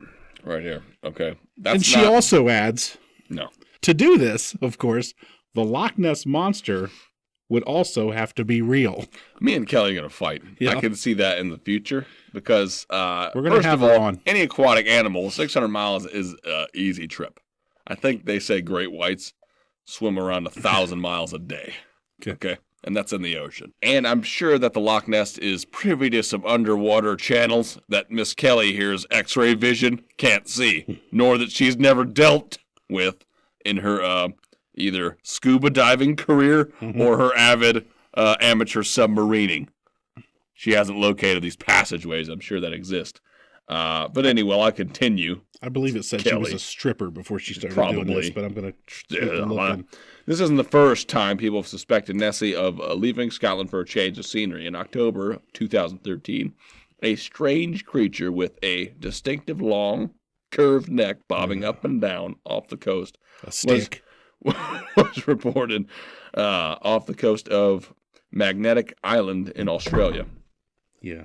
right here. Okay. And she also adds, no. To do this, of course, the Loch Ness Monster would also have to be real. Me and Kelly are going to fight. Yeah. I can see that in the future because, we're going to have her on. Any aquatic animal, 600 miles is an easy trip. I think they say great whites swim around 1,000 miles a day. Okay. And that's in the ocean. And I'm sure that the Loch Ness is privy to some underwater channels that Miss Kelly here's X-ray vision can't see, nor that she's never dealt with in her either scuba diving career or her avid amateur submarining. She hasn't located these passageways. I'm sure that exist. But anyway, I'll continue. I believe it said Kelly. she was a stripper before she started doing this, but I'm going to This isn't the first time people have suspected Nessie of leaving Scotland for a change of scenery. In October 2013, a strange creature with a distinctive long, curved neck bobbing up and down off the coast was reported off the coast of Magnetic Island in Australia. Yeah.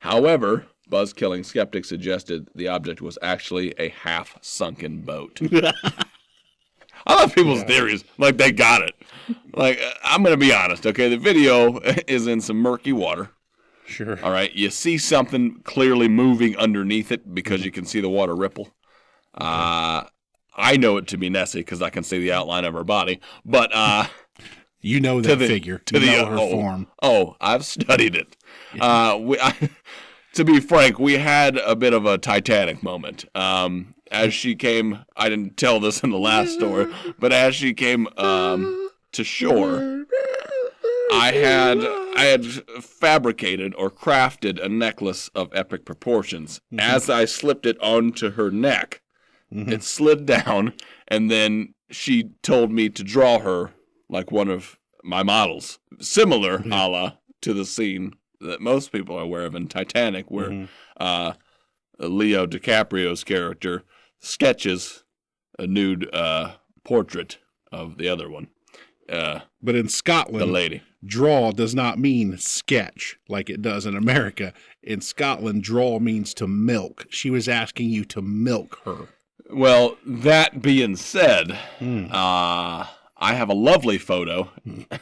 However, buzz-killing skeptics suggested the object was actually a half-sunken boat. I love people's theories. Like, they got it. Like, I'm going to be honest, okay? The video is in some murky water. Sure. All right? You see something clearly moving underneath it because you can see the water ripple. I know it to be Nessie because I can see the outline of her body. But you know that figure. You know her form. Oh, I've studied it. To be frank, we had a bit of a Titanic moment. As she came, I didn't tell this in the last story, but as she came to shore, I had fabricated or crafted a necklace of epic proportions. As I slipped it onto her neck, it slid down, and then she told me to draw her like one of my models, similar a la to the scene that most people are aware of in Titanic, where Leo DiCaprio's character sketches a nude portrait of the other one. But in Scotland, the lady. Draw does not mean sketch like it does in America. In Scotland, draw means to milk. She was asking you to milk her. Well, that being said, I have a lovely photo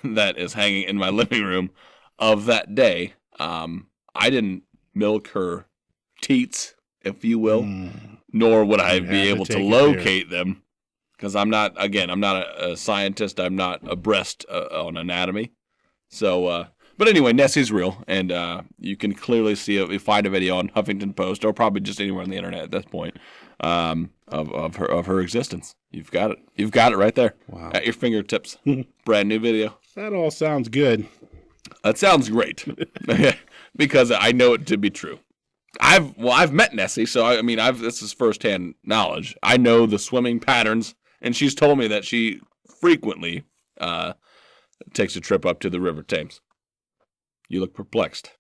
that is hanging in my living room of that day. I didn't milk her teats, if you will, nor would I be able to locate them because I'm not a scientist. I'm not abreast on anatomy. So, but anyway, Nessie's real, and you can clearly see it. You find a video on Huffington Post, or probably just anywhere on the internet at this point, of her existence. You've got it. You've got it right there. Wow. At your fingertips. Brand new video. That all sounds good. That sounds great, because I know it to be true. I've met Nessie, so I mean, this is firsthand knowledge. I know the swimming patterns, and she's told me that she frequently takes a trip up to the River Thames. You look perplexed.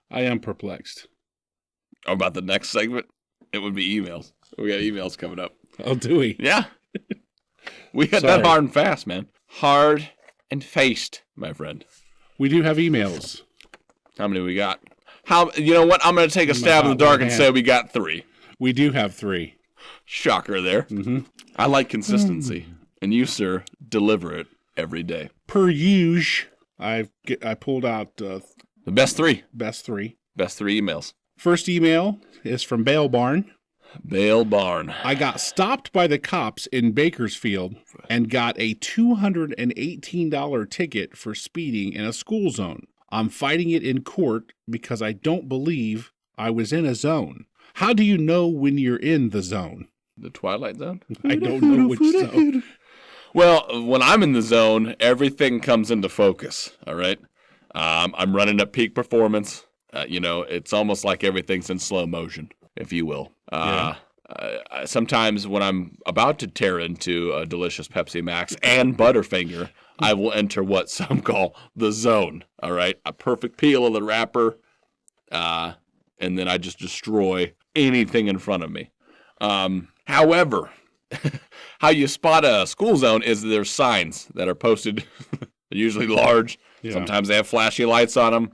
I am perplexed. About the next segment, it would be emails. We got emails coming up. Oh, do we? Yeah. We hit that hard and fast, man. Hard and faced, my friend. We do have emails. How many we got? You know what? I'm going to take a stab in the dark and say we got 3. We do have 3. Shocker there. Mm-hmm. I like consistency. And you, sir, deliver it every day. Per usual, I pulled out the best 3. Best 3 emails. First email is from Bail Barn. Bail Barn. I got stopped by the cops in Bakersfield and got a $218 ticket for speeding in a school zone. I'm fighting it in court because I don't believe I was in a zone. How do you know when you're in the zone? The Twilight Zone? I don't know which zone. Well, when I'm in the zone, everything comes into focus, all right? I'm running at peak performance. It's almost like everything's in slow motion, if you will. Sometimes when I'm about to tear into a delicious Pepsi Max and Butterfinger, I will enter what some call the zone, all right? A perfect peel of the wrapper, and then I just destroy anything in front of me. However, how you spot a school zone is there's signs that are posted, usually large. Yeah. Sometimes they have flashy lights on them,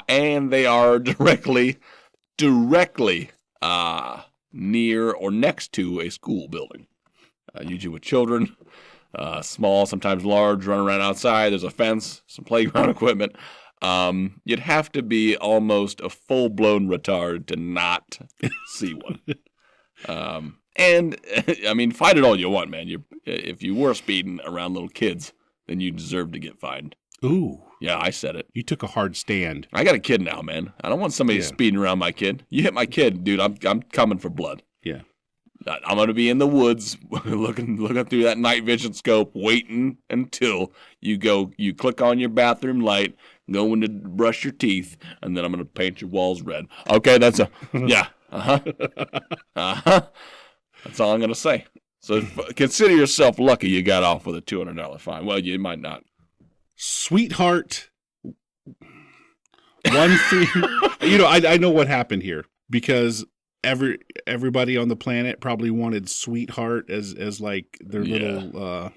and they are directly near or next to a school building, usually with children, small, sometimes large, running around outside. There's a fence, some playground equipment. You'd have to be almost a full-blown retard to not see one. And, I mean, fight it all you want, man. If you were speeding around little kids, then you deserve to get fined. Ooh. Yeah, I said it. You took a hard stand. I got a kid now, man. I don't want somebody speeding around my kid. You hit my kid, dude, I'm coming for blood. Yeah. I'm going to be in the woods looking through that night vision scope, waiting until you click on your bathroom light, going to brush your teeth, and then I'm going to paint your walls red. Okay, that's yeah. That's all I'm going to say. So consider yourself lucky you got off with a $200 fine. Well, you might not. Sweetheart. 1 3. I know what happened here because everybody on the planet probably wanted Sweetheart as like their little.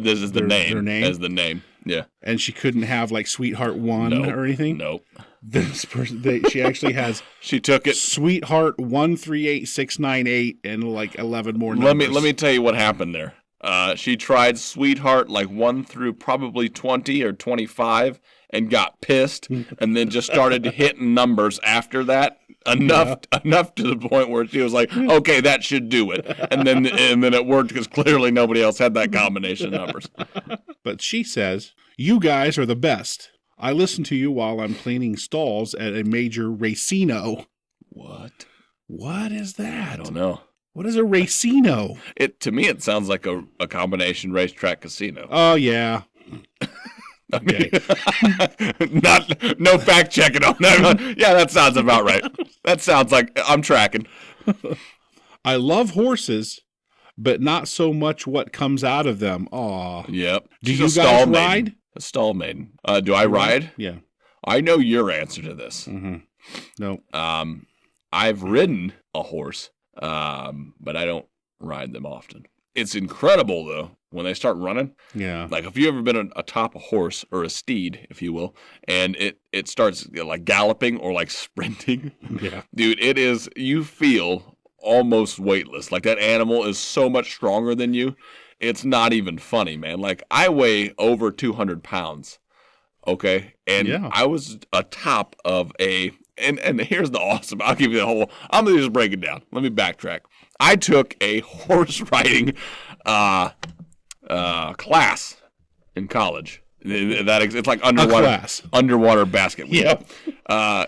This is their name as the name. Yeah, and she couldn't have like Sweetheart 1 or anything. Nope. This person, she actually has. She took it. Sweetheart 138698 and like 11 more numbers. Let me tell you what happened there. She tried Sweetheart like 1 through probably 20 or 25 and got pissed, and then just started hitting numbers after that. Enough to the point where she was like, okay, that should do it. And then it worked because clearly nobody else had that combination of numbers. But she says, you guys are the best. I listen to you while I'm cleaning stalls at a major racino. What? What is that? I don't know. What is a racino? To me, it sounds like a combination racetrack casino. Oh, yeah. Okay. No fact checking on that. Yeah, that sounds about right. That sounds like I'm tracking. I love horses, but not so much what comes out of them. Aw. Yep. Do you guys ride? A stall maiden. Do I ride? Yeah. I know your answer to this. Mm-hmm. No. I've ridden a horse, but I don't ride them often. It's incredible, though, when they start running. Yeah. Like, if you've ever been atop a horse or a steed, if you will, and it starts like galloping or like sprinting. Yeah. Dude, you feel almost weightless. Like, that animal is so much stronger than you. It's not even funny, man. Like, I weigh over 200 pounds. Okay. And I was atop of and here's the awesome, I'll give you the whole, I'm going to just break it down. Let me backtrack. I took a horse riding class in college. It's like class. underwater basket weaving, Yep.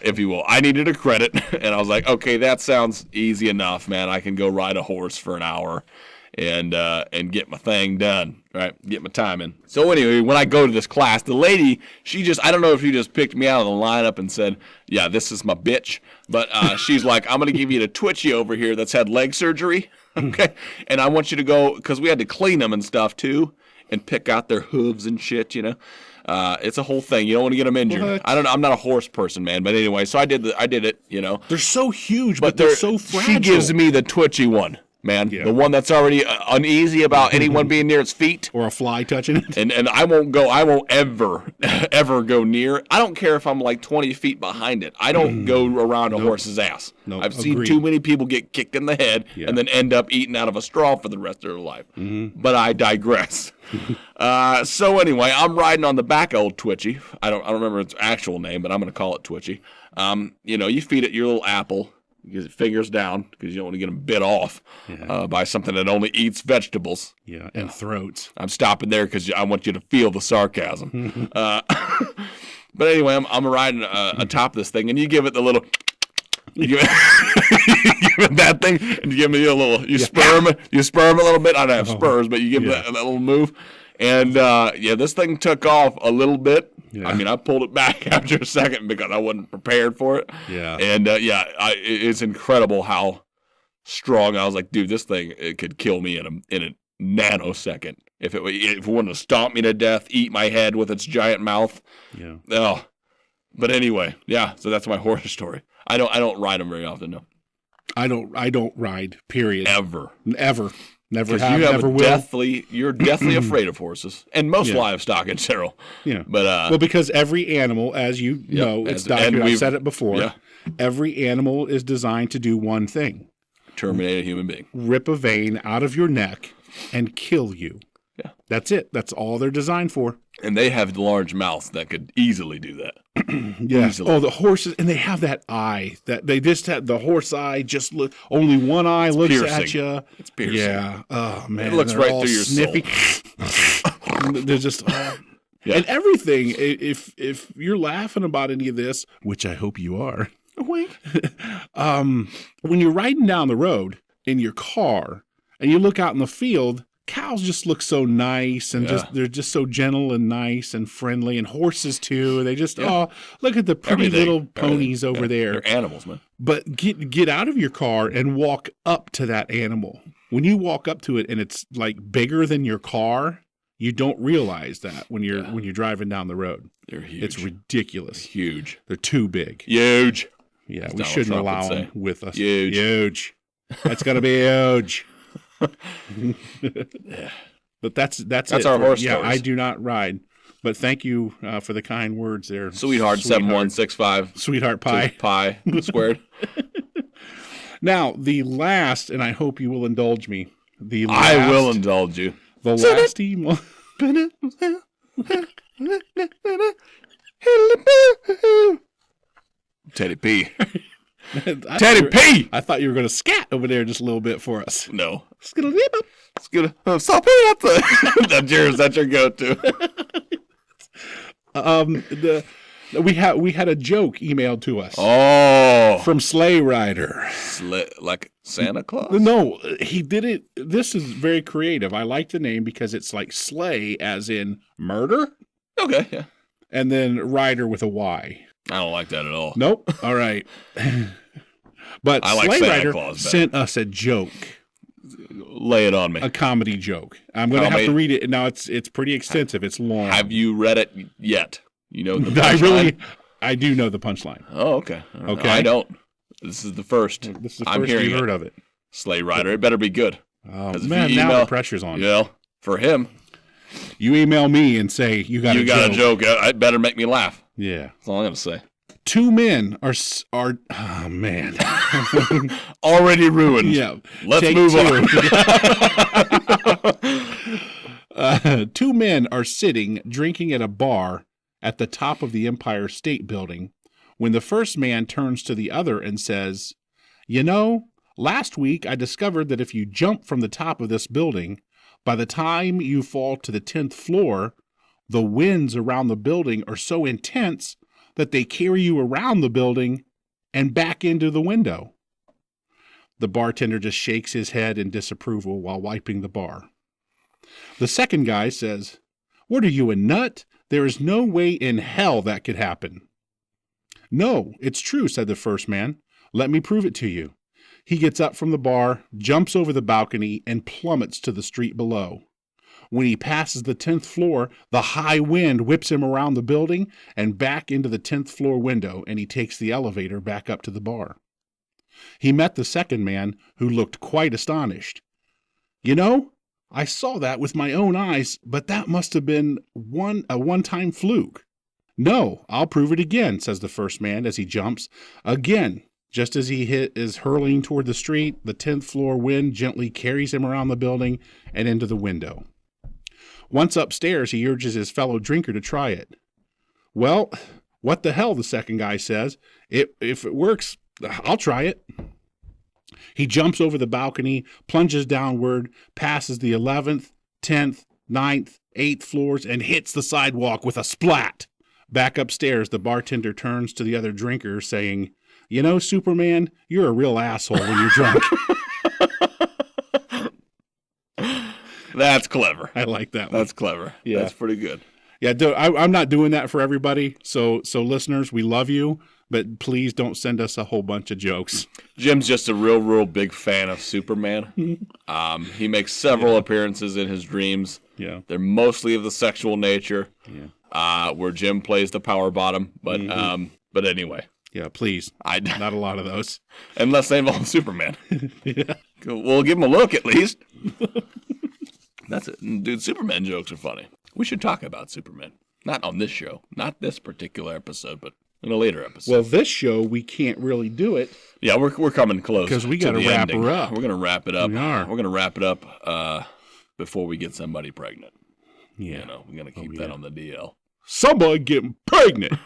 if you will. I needed a credit, and I was like, okay, that sounds easy enough, man. I can go ride a horse for an hour and get my thing done, right? Get my time in. So anyway, when I go to this class, the lady, I don't know if she just picked me out of the lineup and said, yeah, this is my bitch, but she's like, I'm going to give you the Twitchy over here that's had leg surgery, okay? And I want you to go, because we had to clean them and stuff too, and pick out their hooves and shit, you know. It's a whole thing. You don't want to get them injured. What? I don't know. I'm not a horse person, man. But anyway, so I did it, you know. They're so huge, but they're so fragile. She gives me the Twitchy one, man. Yeah. The one that's already uneasy about anyone being near its feet. Or a fly touching it. And I won't ever go near. I don't care if I'm like 20 feet behind it. I don't go around a horse's ass. Nope. I've seen Agreed. too many people get kicked in the head Yeah. and then end up eating out of a straw for the rest of their life. But I digress. So anyway, I'm riding on the back of old Twitchy. I don't remember its actual name, but I'm going to call it Twitchy. You know, you feed it your little apple. You get fingers down because you don't want to get them bit off by something that only eats vegetables. Yeah, and throats. I'm stopping there because I want you to feel the sarcasm. But anyway, I'm riding atop this thing, and you give it the little... You give it that thing, and you give me a little... You spur him a little bit. I don't have spurs, but you give that little move. And, this thing took off a little bit. Yeah. I mean, I pulled it back after a second because I wasn't prepared for it. Yeah. And, it's incredible how strong. I was like, dude, this thing, it could kill me in a nanosecond. If it wouldn't have stomped me to death, eat my head with its giant mouth. Yeah. Oh. But anyway, so that's my horror story. I don't ride them very often, no. I don't ride, period. Ever. Never have, never will. You're deathly afraid of horses, and most livestock in general. Yeah, but because every animal, as you know, it's documented. I've said it before. Yeah. Every animal is designed to do one thing: terminate a human being, rip a vein out of your neck, and kill you. Yeah, that's it. That's all they're designed for. And they have large mouths that could easily do that. Yeah. Easily. Oh, the horses, and they have that eye that they just have. The horse eye just look. Only one eye looks piercing. At you. It's piercing. Yeah. Oh man, it looks right through your sniffy. Soul. They're just. And everything. If you're laughing about any of this, which I hope you are, wink. When you're riding down the road in your car and you look out in the field. Cows just look so nice and they're just so gentle and nice and friendly, and horses too. They just look at the pretty little ponies over there. They're animals, man. But get out of your car and walk up to that animal. When you walk up to it and it's like bigger than your car, you don't realize that when you're driving down the road. They're huge. It's ridiculous. Huge. They're too big. Huge. Yeah, we shouldn't allow them with us. Huge. That's gonna be huge. But that's our horse stories. Yeah, I do not ride. But thank you for the kind words there. Sweetheart 7165. Sweetheart pie. Pie squared. Now, the last, and I hope you will indulge me. I will indulge you. The last email. Teddy P. Teddy P! I thought you were going to scat over there just a little bit for us. No. Stop it. That's your go-to. We had a joke emailed to us. Oh. From Sleigh Rider. Like Santa Claus? No, he did it. This is very creative. I like the name because it's like sleigh as in murder. Okay, yeah. And then rider with a Y. I don't like that at all. Nope. All right. But I like Sleigh Santa Rider Claus sent us a joke. Lay it on me. A comedy joke. I'm going to have to read it. Now, it's pretty extensive. It's long. Have you read it yet? You know the punchline? I do know the punchline. Oh, okay. Okay. I don't. This is the first. This is the first you've heard of it. Sleigh Rider. It better be good. Oh, man, now the pressure's on. Yeah, for him. You email me and say, you got a joke. It better make me laugh. Yeah. That's all I'm going to say. Two men are oh man, already ruined. Yeah, let's move on. Two men are sitting drinking at a bar at the top of the Empire State Building when the first man turns to the other and says, "You know, last week I discovered that if you jump from the top of this building, By the time you fall to the 10th floor, the winds around the building are so intense that they carry you around the building and back into the window. The bartender just shakes his head in disapproval while wiping the bar. The second guy says, "What are you, a nut? There is no way in hell that could happen." "No, it's true," said the first man. "Let me prove it to you." He gets up from the bar, jumps over the balcony, and plummets to the street below. When he passes the 10th floor, the high wind whips him around the building and back into the 10th floor window, and he takes the elevator back up to the bar. He met the second man, who looked quite astonished. "You know, I saw that with my own eyes, but that must have been a one-time fluke." "No, I'll prove it again," says the first man as he jumps. Again, just as he is hurling toward the street, the 10th floor wind gently carries him around the building and into the window. Once upstairs, he urges his fellow drinker to try it. "Well, what the hell," the second guy says. If it works, I'll try it." He jumps over the balcony, plunges downward, passes the 11th, 10th, 9th, 8th floors, and hits the sidewalk with a splat. Back upstairs, the bartender turns to the other drinker, saying, "You know, Superman, you're a real asshole when you're drunk." That's clever. I like that one. That's clever. Yeah. That's pretty good. Yeah, I'm not doing that for everybody. So listeners, we love you, but please don't send us a whole bunch of jokes. Jim's just a real big fan of Superman. He makes several appearances in his dreams. Yeah. They're mostly of the sexual nature. Yeah. Where Jim plays the power bottom. But anyway. Yeah, please. Not a lot of those. Unless they involve Superman. Yeah. We'll give him a look at least. That's it. Dude, Superman jokes are funny. We should talk about Superman. Not on this show. Not this particular episode, but in a later episode. Well, this show, we can't really do it. Yeah, we're coming close. Because we got to wrap her up. We're going to wrap it up. We are. We're going to wrap it up before we get somebody pregnant. Yeah. You know, we're going to keep that on the DL. Somebody getting pregnant.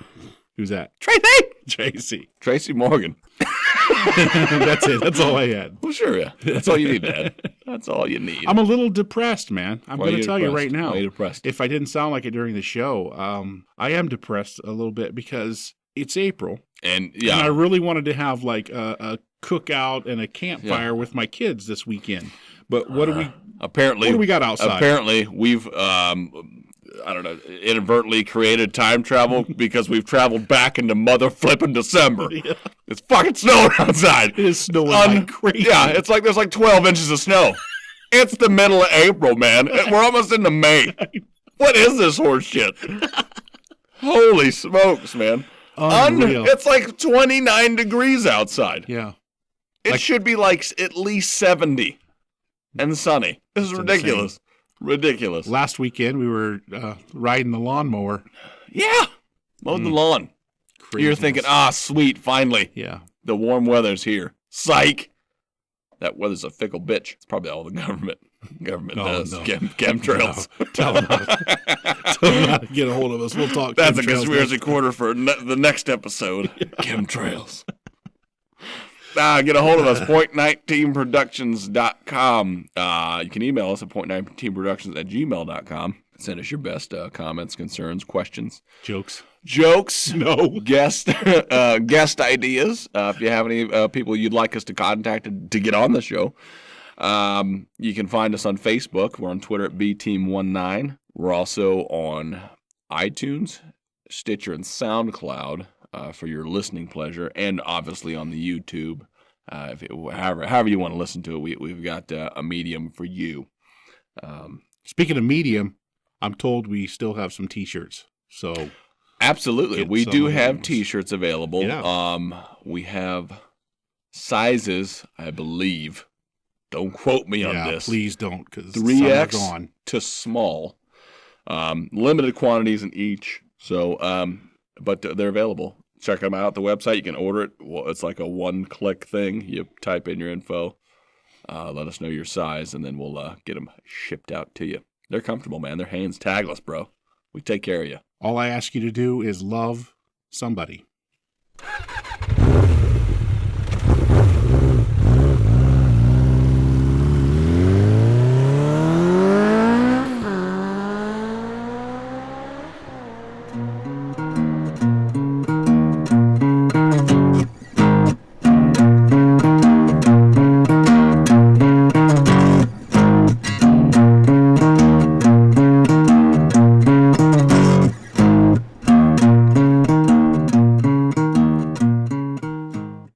Who's that? Tracy Morgan. That's it. That's all I had. Well, sure, yeah. That's all you need, Dad. That's all you need. I'm a little depressed, man. I'm going to tell you right now. Why are you depressed? If I didn't sound like it during the show, I am depressed a little bit because it's April. And I really wanted to have like a cookout and a campfire with my kids this weekend. But what do we got outside? Apparently, we've inadvertently created time travel because we've traveled back into mother flipping December. Yeah. It's fucking snowing outside. It is snowing like crazy. Yeah, it's like there's like 12 inches of snow. It's the middle of April, man. We're almost into May. What is this horse shit? Holy smokes, man. Unreal. It's like 29 degrees outside. Yeah. It should be like at least 70 and sunny. This is ridiculous. Insane. Ridiculous. Last weekend, we were riding the lawnmower. Yeah. Mowed the lawn. Craziness. You're thinking, sweet, finally. Yeah. The warm weather's here. Psych. That weather's a fickle bitch. It's probably all the government does. No. Chemtrails. No. Tell them how to get a hold of us. We'll talk. That's a conspiracy quarter for the next episode. Yeah. Chemtrails. Get a hold of us, point19productions.com. You can email us at point19productions@gmail.com. Send us your best comments, concerns, questions. Jokes. No. Guest ideas. If you have any people you'd like us to contact to get on the show, you can find us on Facebook. We're on Twitter at bteam19. We're also on iTunes, Stitcher, and SoundCloud. For your listening pleasure, and obviously on the YouTube. However you want to listen to it, we've got a medium for you. Speaking of medium, I'm told we still have some T-shirts. So absolutely, we do have T-shirts available. Yeah. We have sizes, I believe. Don't quote me on this. Please don't, because 3X to small. Limited quantities in each. So. But they're available. Check them out at the website. You can order it. Well, it's like a one-click thing. You type in your info, let us know your size, and then we'll get them shipped out to you. They're comfortable, man. They're Hanes tagless, bro. We take care of you. All I ask you to do is love somebody.